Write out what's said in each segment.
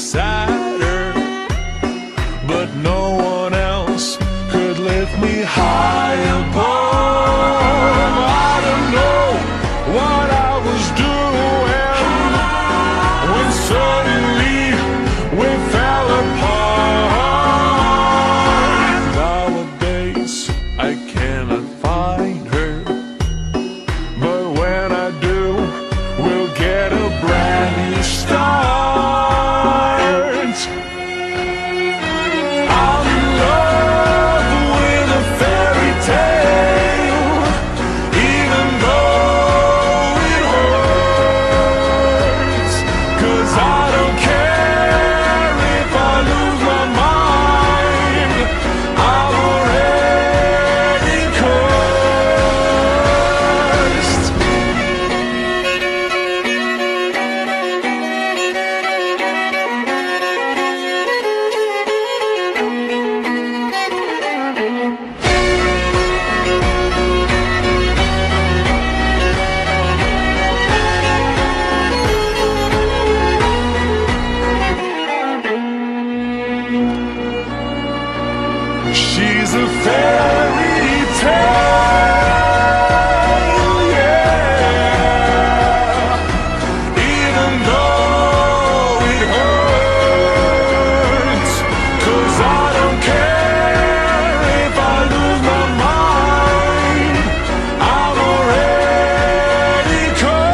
sadder, but no one else could lift me high above. I don't know what I was doing when suddenly we fell apart. Nowadays I cannot find her, but when I do, we'll get a brand new start. I'm in love with a fairy tale, even though it hurts, 'cause I don't care if I lose my mind. I'm already cursed. She's a fairy tale, yeah, even though it hurts, 'cause I don't care if I lose my mind. I'm already cursed.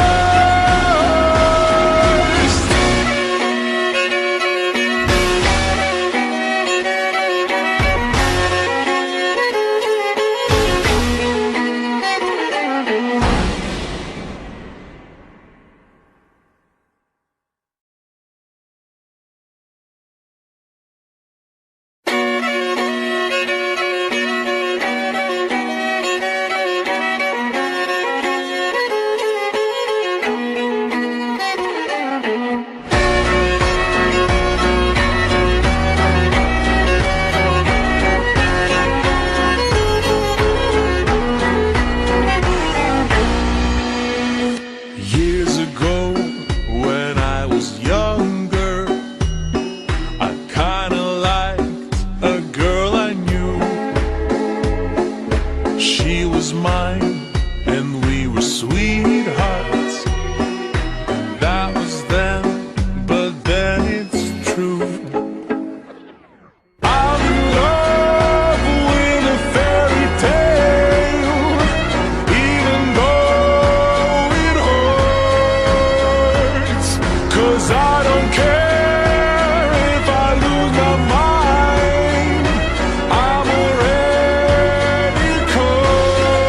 Years ago, when I was younger, I kinda liked a girl I knew. She was mine, and we were sweethearts. That was then, but then it's true. I'm in love with a fairy tale, even though it hurts, 'cause I don't care if I lose my mind. I'm already cursed.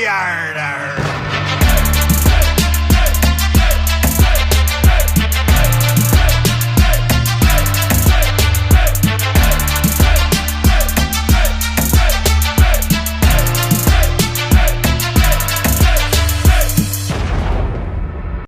yard.